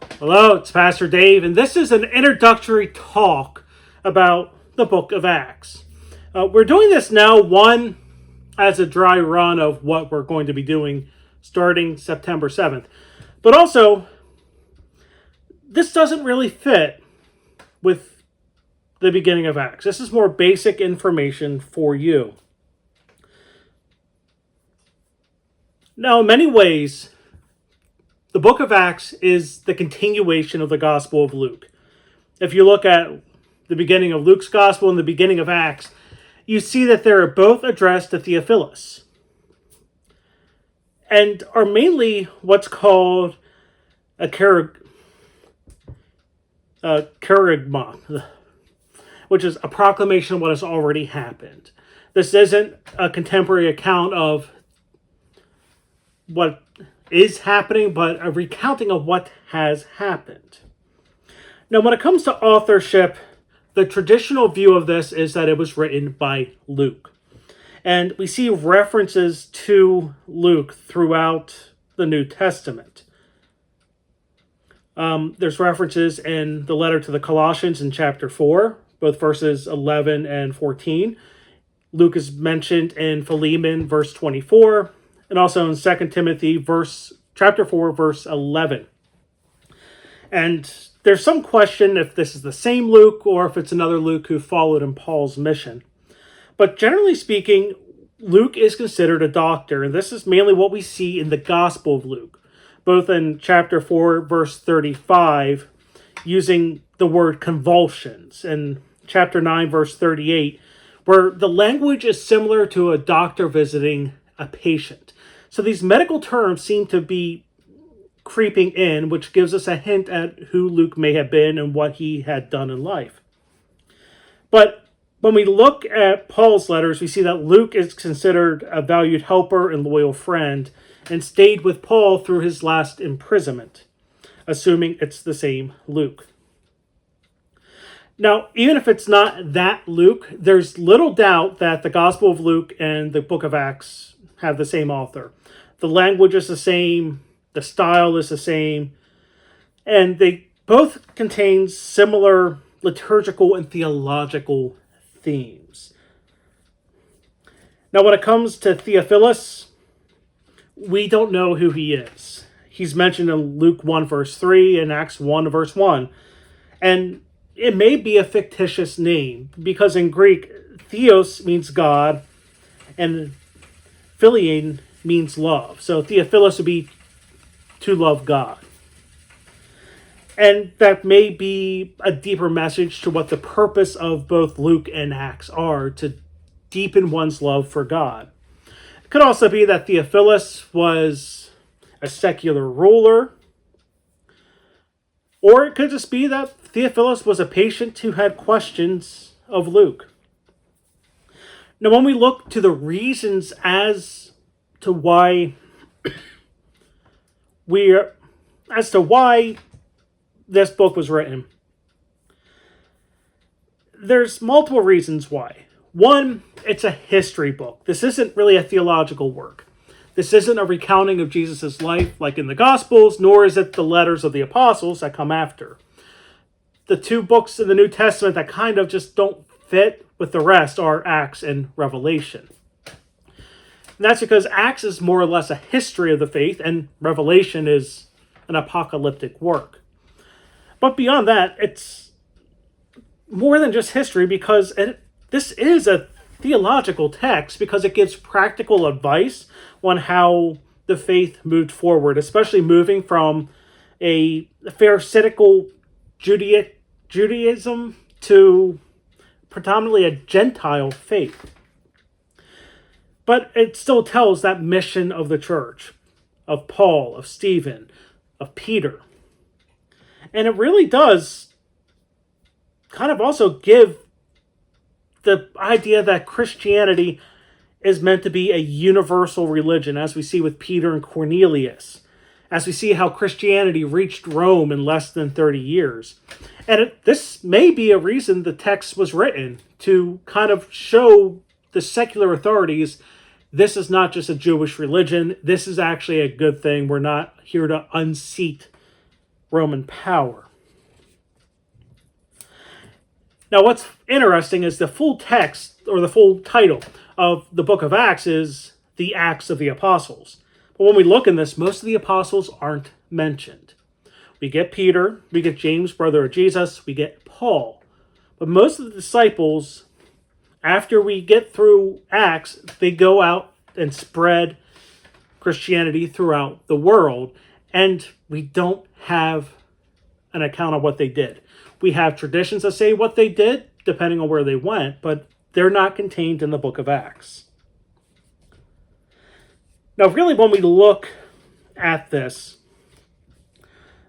Hello, it's Pastor Dave, and this is an introductory talk about the book of Acts. We're doing this now, one, as a dry run of what we're going to be doing starting September 7th. But also, this doesn't really fit with the beginning of Acts. This is more basic information for you. Now, in many ways, the book of Acts is the continuation of the Gospel of Luke. If you look at the beginning of Luke's Gospel and the beginning of Acts, you see that they are both addressed to Theophilus and are mainly what's called a kerygma, which is a proclamation of what has already happened. This isn't a contemporary account of what is happening, but a recounting of what has happened. Now, when it comes to authorship, the traditional view of this is that it was written by Luke. And we see references to Luke throughout the New Testament. There's references in the letter to the Colossians in chapter 4, both verses 11 and 14. Luke is mentioned in Philemon, verse 24, and also in 2 Timothy, chapter 4, verse 11. And there's some question if this is the same Luke or if it's another Luke who followed in Paul's mission. But generally speaking, Luke is considered a doctor, and this is mainly what we see in the Gospel of Luke, both in chapter 4, verse 35, using the word convulsions, and chapter 9, verse 38, where the language is similar to a doctor visiting a patient. So these medical terms seem to be creeping in, which gives us a hint at who Luke may have been and what he had done in life. But when we look at Paul's letters, we see that Luke is considered a valued helper and loyal friend and stayed with Paul through his last imprisonment, assuming it's the same Luke. Now, even if it's not that Luke, there's little doubt that the Gospel of Luke and the book of Acts have the same author. The language is the same, the style is the same, and they both contain similar liturgical and theological themes. Now, when it comes to Theophilus, we don't know who he is. He's mentioned in Luke 1, verse 3, and Acts 1, verse 1. And it may be a fictitious name, because in Greek, theos means God, and philein means love. So Theophilus would be to love God. And that may be a deeper message to what the purpose of both Luke and Acts are, to deepen one's love for God. It could also be that Theophilus was a secular ruler, or it could just be that Theophilus was a patient who had questions of Luke. Now, when we look to the reasons as to why this book was written, there's multiple reasons why. One, it's a history book. This isn't really a theological work. This isn't a recounting of Jesus' life like in the Gospels, nor is it the letters of the apostles that come after. The two books in the New Testament that kind of just don't fit with the rest are Acts and Revelation. And that's because Acts is more or less a history of the faith, and Revelation is an apocalyptic work. But beyond that, it's more than just history, because this is a theological text, because it gives practical advice on how the faith moved forward, especially moving from a Pharisaical Judaism to predominantly a Gentile faith. But it still tells that mission of the church, of Paul, of Stephen, of Peter. And it really does kind of also give the idea that Christianity is meant to be a universal religion, as we see with Peter and Cornelius, as we see how Christianity reached Rome in less than 30 years. And this may be a reason the text was written, to kind of show the secular authorities this is not just a Jewish religion. This is actually a good thing. We're not here to unseat Roman power. Now, what's interesting is the full text, or the full title of the book of Acts is the Acts of the Apostles. But when we look in this, most of the apostles aren't mentioned. We get Peter, we get James, brother of Jesus, we get Paul. But most of the disciples, after we get through Acts, they go out and spread Christianity throughout the world, and we don't have an account of what they did. We have traditions that say what they did, depending on where they went, but they're not contained in the book of Acts. Now, really, when we look at this,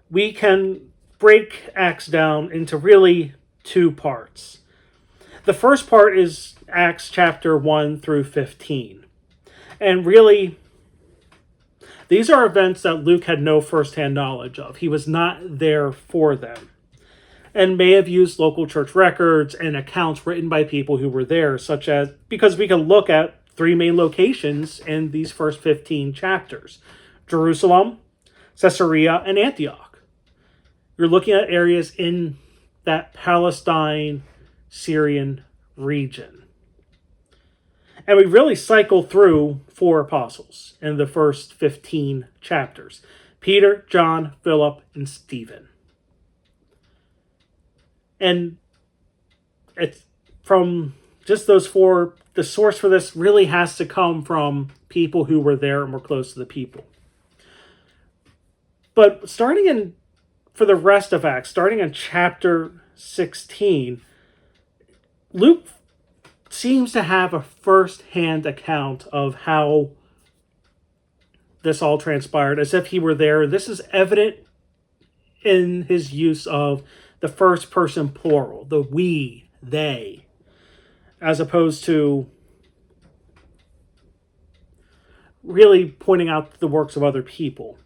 we can break Acts down into really two parts. The first part is Acts chapter 1 through 15. And really, these are events that Luke had no firsthand knowledge of. He was not there for them, and may have used local church records and accounts written by people who were there, such as, because we can look at three main locations in these first 15 chapters: Jerusalem, Caesarea, and Antioch. You're looking at areas in that Palestine, Syrian region. And we really cycle through four apostles in the first 15 chapters: Peter, John, Philip, and Stephen. And it's from just those four, the source for this really has to come from people who were there and were close to the people. But for the rest of Acts, starting in chapter 16, Luke seems to have a first-hand account of how this all transpired, as if he were there. This is evident in his use of the first person plural, the we, they, as opposed to really pointing out the works of other people.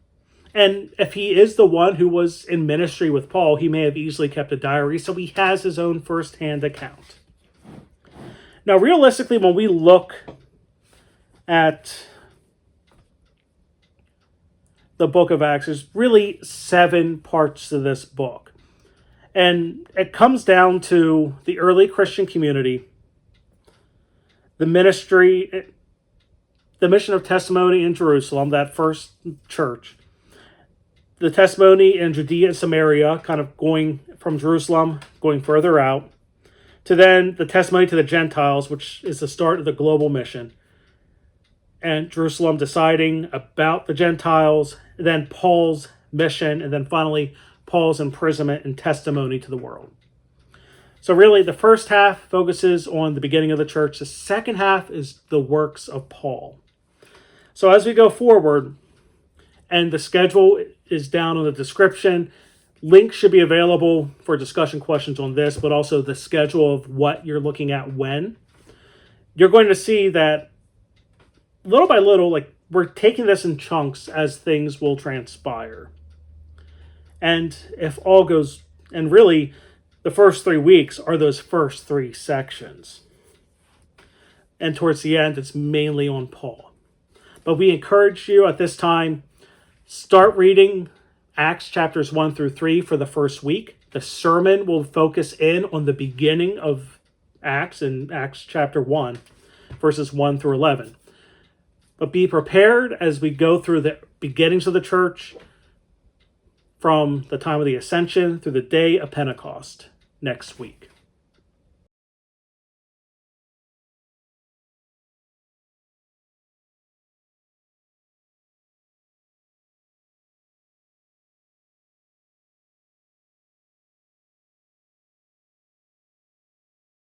And if he is the one who was in ministry with Paul, he may have easily kept a diary, so he has his own first-hand account. Now, realistically, when we look at the book of Acts, there's really 7 parts to this book. And it comes down to the early Christian community, the ministry, the mission of testimony in Jerusalem, that first church, the testimony in Judea and Samaria, kind of going from Jerusalem, going further out, to then the testimony to the Gentiles, which is the start of the global mission, and Jerusalem deciding about the Gentiles, then Paul's mission, and then finally Paul's imprisonment and testimony to the world. So really, the first half focuses on the beginning of the church. The second half is the works of Paul. So as we go forward, and the schedule is down on the description, links should be available for discussion questions on this, but also the schedule of what you're looking at when. You're going to see that little by little, like, we're taking this in chunks as things will transpire. And if all goes, and really, the first 3 weeks are those first 3 sections. And towards the end, it's mainly on Paul. But we encourage you at this time, start reading Acts chapters 1 through 3 for the first week. The sermon will focus in on the beginning of Acts in Acts chapter 1, verses 1 through 11. But be prepared as we go through the beginnings of the church from the time of the ascension through the day of Pentecost next week.